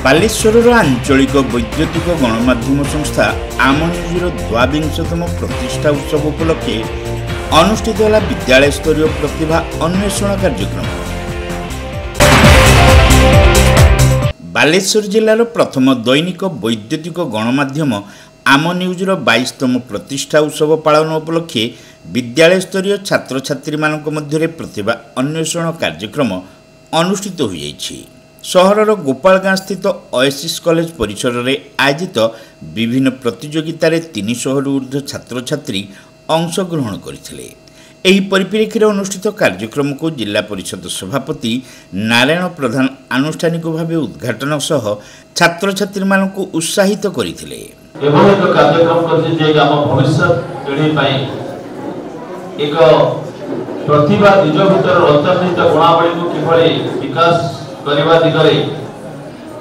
बालेश्वर आंचलिक वैद्युतिक गणमाध्यम संस्था आम न्यूजर 22तम प्रतिष्ठा उत्सव उपलक्षे अनुष्ठित होला विद्यालय स्तरीय प्रतिभा अन्वेषण कार्यक्रम। बालेश्वर जिलार प्रथम दैनिक वैद्युतिक गणमाध्यम आम न्यूजर 22तम प्रतिष्ठा उत्सव पालन उपलक्षे विद्यालय स्तरीय छात्र छात्री मानक मध्य प्रतिभा अन्वेषण कार्यक्रम अनुष्ठित होइछि। सहरर गोपालगाँ स्थित ओएसिस कॉलेज परिसर में आयोजित विभिन्न प्रतियोगितार 300 ऊर्ध्व छात्र छात्री अंशग्रहण करथिले। एही परिप्रेक्षी अनुष्ठित कार्यक्रम को जिला परिषद सभापति नारायण प्रधान आनुष्ठानिक भाव उद्घाटन सह छात्र छात्री मानक उत्साहित करथिले। एभली एक कार्यक्रम करछि जे हम भविष्य पीढ़ी पई एक प्रतिभा निज भीतर अंतर्निहित गुणावली को किभली विकास करबा दिगरे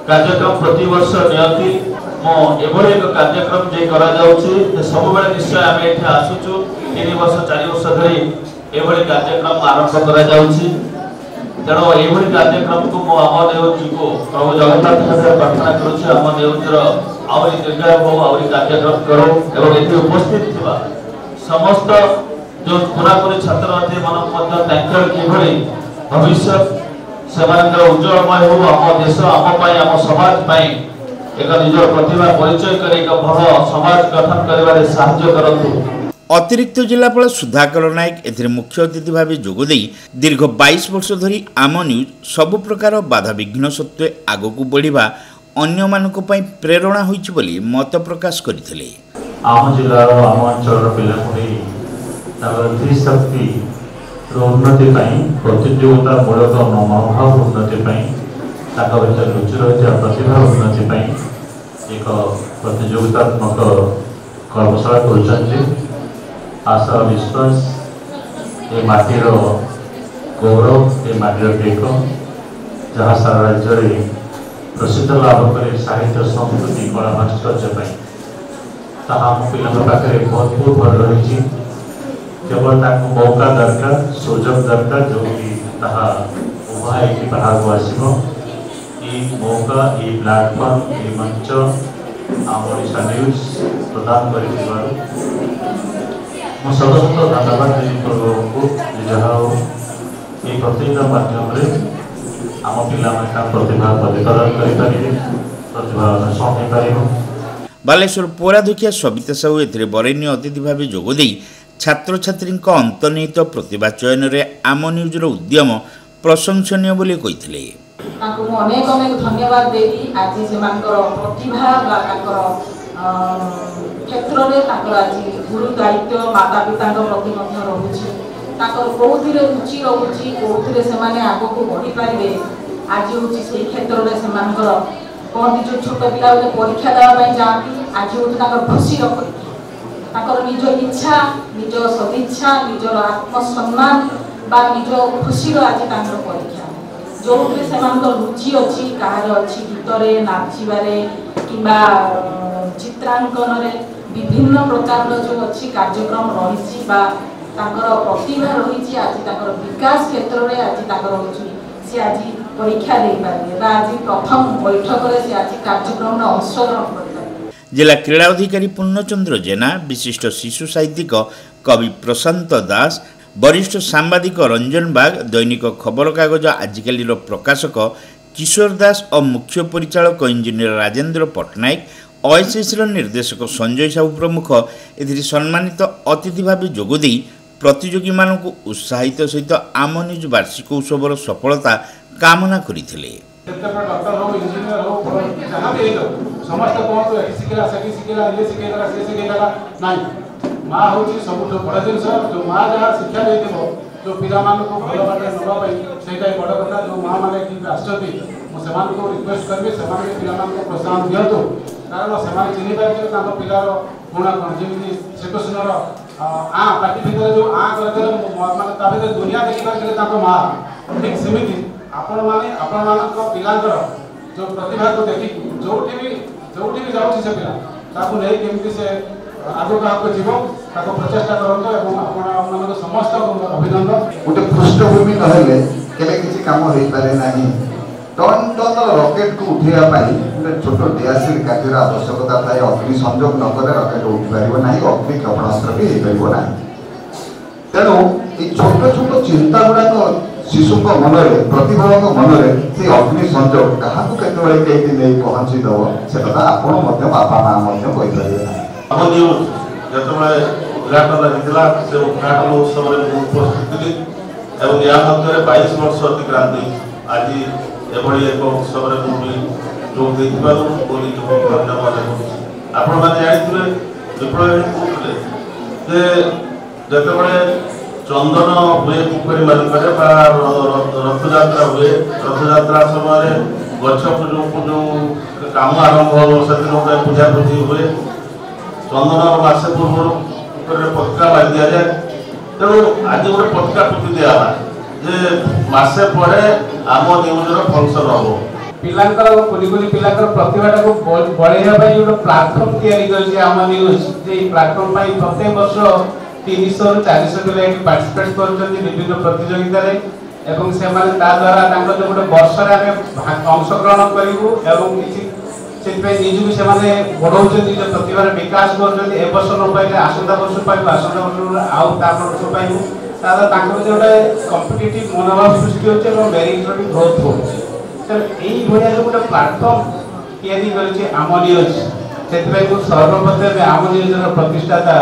कार्यक्रम प्रति वर्ष नियति मो एभली एक कार्यक्रम जे करा जाउछि सब बेले निश्चय आमे एठी आसुछु 3 वर्ष 4 वर्ष धरि एभली कार्यक्रम आरंभ करा जाउछि। तेणु एभली कार्यक्रम को मो आम नेउजी को प्रभु जगन्नाथ से प्रार्थना करूछि आम नेउजर आवरी दीर्घायु हो आवरी कार्यक्रम करो एवं एठी उपस्थित थिबा समस्त जो पुरापुरी छात्र अथे मन मध्य तांकर किभली भविष्य सेमानकर उज्जवलमय हो आम देश आम पाई आम समाज पाई एक निजर प्रतिभा परिचय कर एक भल समाज गठन करबारे सहायता करंतु। अतिरिक्त जिलापाल सुधाकर नायक एथिरे मुख्य अतिथि भाव जोगदे दीर्घ 22 वर्ष धरी आम न्यूज सबु प्रकार बाधा विघ्न सत्वे आगकू बढ़िबा अन्य मानक पई प्रेरणा होइछि बोली मत प्रकाश करथिले। आम जिल्लार आम अंचलर पिलापुरी तागर त्रिशक्ति उन्नति प्रतियोगिता मूलक मनोभाव उन्नति भर रुचि रही प्रतिभा उन्नति एक प्रतियोगितात्मक कर्मशाला कर आशा विश्वास ये माटीर गौरव ये माटीर टेक जहाँ सारा राज्य प्रसिद्ध लाभ कर साहित्य संस्कृति कला भास्कर्य ताम पाखे बहुत भल रही केवल मौका दरकार सुजोग दरकार जो कि उभा बाहर को आसो मौका ये प्लाटफर्म ये मंच आम ओडिशा न्यूज प्रदान कर शत शत धन्यवाद को जहाँ ये प्रतियोगिता माध्यम आम पिला प्रतिभा प्रतिपादन प्रतिभा अन्वेषण कर। बालेश्वर पौराध्यक्षा सविता साहू एथिरे बरेण्य अतिथि भाव जोगदे छात्र छात्री अंतर्निहित प्रतिभा चयन में आम न्यूजर उद्यम प्रशंसनीय बोली कहिथिले। अनेक अनेक धन्यवाद देवी आज से प्रतिभा क्षेत्र में आज गुरु दायित्व माता पिता प्रति रोचे कौन रुचि रोचे कौन से आग को बढ़ी पारे आज हूँ से क्षेत्र में कहती जो छोट पिला परीक्षा देवाई जाती आज हूँ खुशी निज इच्छा निज सदिच्छा निजर आत्मसम्मान बा निज खुशी आज परीक्षा जो रुचि अच्छी कहार अच्छी गीतरे नाचबारे कि चित्रांकन विभिन्न प्रकार जो अच्छी कार्यक्रम रही प्रतिभा रही आज विकास क्षेत्र में आज सी आज परीक्षा दे पारे आज प्रथम बैठक से आज कार्यक्रम अंशग्रहण कर। जिला क्रीड़ा अधिकारी पूर्णचंद्र जेना विशिष्ट शिशु साहित्यिक कवि प्रशांत दास वरिष्ठ सांबादिक रंजन बाग दैनिक खबर कागज आजिकालीर प्रकाशक किशोर दास और मुख्य परिचालक इंजीनियर राजेंद्र पट्टनायक ओएसिस निर्देशक संजय साहू प्रमुख एथिरे सम्मानित अतिथि भाव जोगदे प्रतियोगी मानक उत्साहित सहित आम न्यूज वार्षिक उत्सवर सफलता कामना करथिले। समस्त कहतु ये शिखेला सेठी शिखेला ये शिखेला से शिखेला नहीं माँ हूँ सब बड़ जिन जो माँ जहाँ शिक्षा देव जो पिला को भल बाटे नापी से बड़ कथा जो माँ मैंने आसती मुझे रिक्वेस्ट करी से पिला प्रोत्साहन दिंतु कारण से चिन्ह पारे पिलार गुणा कौन जमी श्रीकृष्णर पार्टी भितर जो करते दुनिया देखिए माँ ठीक सेमती आपण मैंने पिलांर जो प्रतिभा को देखी जो भी जाऊँ से पिला नहीं केमती से आगे क्या जीव प्रचेषा करते समस्त अभिनंदन। गोटे पृष्ठभूमि ना किसी कम हो पारे ना टन टन रॉकेट को उठेगा छोट डिआरसील कार्य आवश्यकता थाए अग्नि संयोग नकले रॉकेट उठी पार ना अग्नि क्षेपणास्त्र भी हो पार ना तेणु ये छोट छोट चिंता गुड़ाक शिशु मन में प्रतिभा मन में से अग्नि संयोग क्या कई नहीं पहुँची दब से कथा आपण बापा माँ कहीपर उद्घाटन होता से उद्घाटन उत्सव में उपस्थित थी एवं या मध्य 22 वर्ष अतिक्रांति आज एभली एक उत्सव में जोग धन्यवाद आपण मैंने जानते विप्लव कहते जे जिते चंदन हुए पोखरी मानक रथयात्रा हुए रथयात्रा समय गछ जो काम आरंभ हो से पूजा पूजी हुए चंदन मसे पूर्व पताका मारी दि जाए तेणु आज गोटे पताका टुकी दिगला जे मसे पर आम न्यूजर फंक्शन हम पिलांकर कुनी कुनी पिलांकर प्रतिभाटा को बढ़ाइबा पई एक प्लेटफॉर्म तैयारी करछि आम न्यूज जे प्लेटफॉर्म पई प्रत्येक वर्ष 300 रु 400 पिला एटी पार्टिसिपेट करछन्ती विभिन्न प्रतियोगिता रे एवं से माने ता द्वारा तांको जो गोटे वर्ष रे हम अंशग्रहण करिवु एवं किछि सेतपई निजु से माने बढ़ौछन्ती जे प्रतिभार विकास करछन्ती ए वर्ष न पाइले आसंता वर्ष पाइबु आसंता वर्ष आउ ता वर्ष पाइबु तादा तांको जे गोटे कॉम्पिटिटिव मनोभाव सृष्टि होछ एवं मेरिटरी ग्रोथ होछ यही भाया जो गोटे प्लाटफर्म तैयारी कर आम न्यूज से सर्वप्रथम आम न्यूजर प्रतिष्ठाता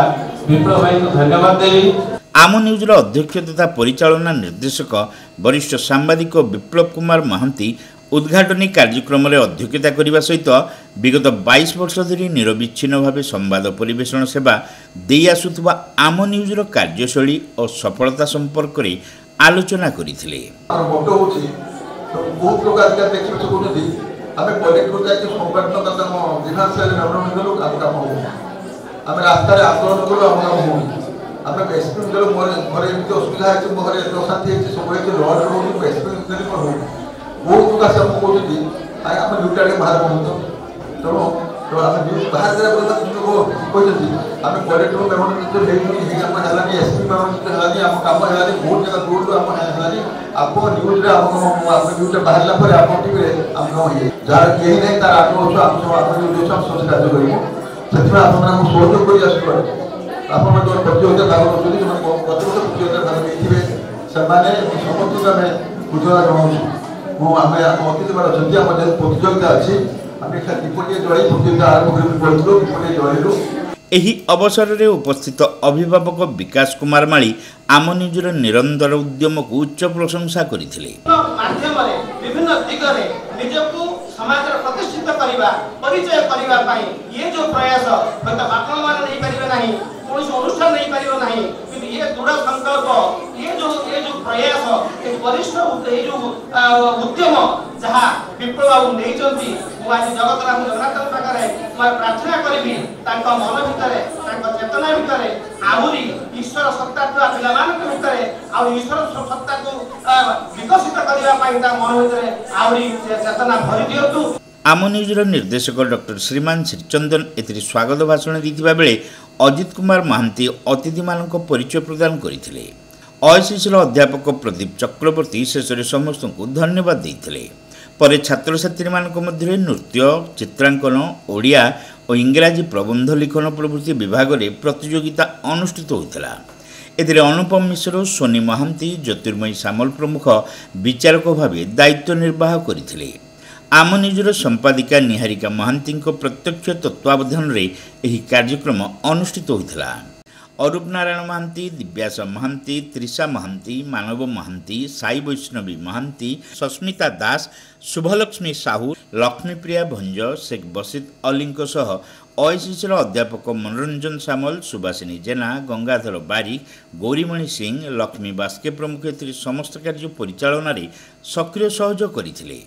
विप्लव भाई को धन्यवाद देवी। आम न्यूजर अध्यक्ष तथा परिचालना निर्देशक वरिष्ठ सांबादिक विप्लव कुमार महांती उद्घाटनी कार्यक्रम में अध्यक्षता करने सहित विगत 22 वर्ष धरी निरविच्छिन्न भाव संवाद परिवेषण सेवा दे आसुवा आम न्यूजर कार्यशैली और सफलता संपर्क में आलोचना करते बहुत लोग आज देखते कहते आम कलेक्टर जाकि संवाददाता डिफेन्स डेभलपमेंट कलु आम कम हो आम रास्तार आंदोलन कलु आम कम हो आम एसपी गलु मोर एमती असुविधा है मोर एत अशांति है सब लॉज रोड एसपी गली पर हो बहुत लोग आस कहते आम ड्यूटी बाहर पहुँच तेणु तो आम न्यूज बाहर कहते आम कलेक्टर मेमोरेंडम है एसपी मेमोरेंडम है आम कम है बहुत जगह दूर आम है आप न्यूज आप न्यूज बाहर पर आप टीवी आम जार कहीं नहीं तार आत्मविश्वास आम सब आप न्यूज सब सब कार्य करें आप सहयोग कर आप प्रतियोगिता भाग कर प्रतियोगिता भाग नहीं से समस्त आम बुझा जनाऊँ अतिथि बार अच्छे आम प्रतियोगिता अच्छी आम किपटे जड़े प्रतियोगिता आरंभ करूँ किपटे जड़ू एही अवसर में उपस्थित अभिभावक विकास कुमार माली आम न्यूजर निरंतर उद्यम को उच्च प्रशंसा करथिले। माध्यम रे विभिन्न दिगरे निजको समाज रे प्रतिष्ठित करिबा परिचय करिबा पई ये जो प्रयास मत बापा मान नहीं परिबे नहीं कोन अनुष्ठान नहीं परिबे नहीं कि ये दृढ़ संकल्प ये जो प्रयास ये वरिष्ठ ये जो उद्यम जहा विप्लव नहीं चलती मु आज जगत राम जगन्नाथ प्रकार मैं प्रार्थना करिबी तांका मन भितरे तांका चेतना भितरे आहुरी ईश्वर सत्ता ता पिला मान के भितरे आ ईश्वर सत्ता को विकसित करिबा पई ता मन भितरे आहुरी चेतना भरि दियतु। आम न्यूजर निर्देशक डॉक्टर श्रीमान श्रीचंदन एथिरे स्वागत भाषण दैथिबा बेले अजित कुमार महांती अतिथि मानक परिचय प्रदान करथिले। अएसएससी अध्यापक प्रदीप चक्रवर्ती शेष समस्त को धन्यवाद देते पर छात्र छात्री मानक मध्य नृत्य चित्रांकन ओडिया और इंग्राजी प्रबंध लिखन प्रभृति विभाग में प्रतियोगिता अनुष्ठित होता। एथिरे अनुपम मिश्र सोनी महांती ज्योतिर्मयी सामल प्रमुख विचारक भाव दायित्व निर्वाह करथिले। आम न्यूजर संपादिका निहारिका महांती प्रत्यक्ष तत्वावधान में यह कार्यक्रम अनुष्ठित होता। अरूप नारायण महांती, दिव्यास महांती, त्रिषा महांती, मानव महांती, साई वैष्णवी महांती, सस्मिता दास, शुभलक्ष्मी साहू, लक्ष्मीप्रिया भंज, शेख बसित अली सह अएसएससी अध्यापक मनोरंजन सामल, सुभाषिनी जेना, गंगाधर बारिक, गौरीमणि सिंह, लक्ष्मी बास्के प्रमुख एथिरे समस्त कार्य परिचालन में सक्रिय सहयोग करथिले।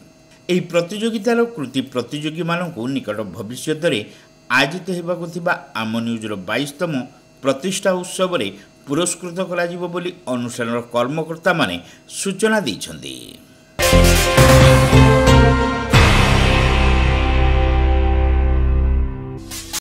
एही प्रतियोगितार कृति प्रतियोगी मानकु निकट भविष्य में आयोजित हेबाकु थिबा आम न्यूजर 22तम प्रतिष्ठा उत्सव में पुरस्कृत करा बोली अनुष्ठान कर्मकर्ता माने सूचना दैछन्ति।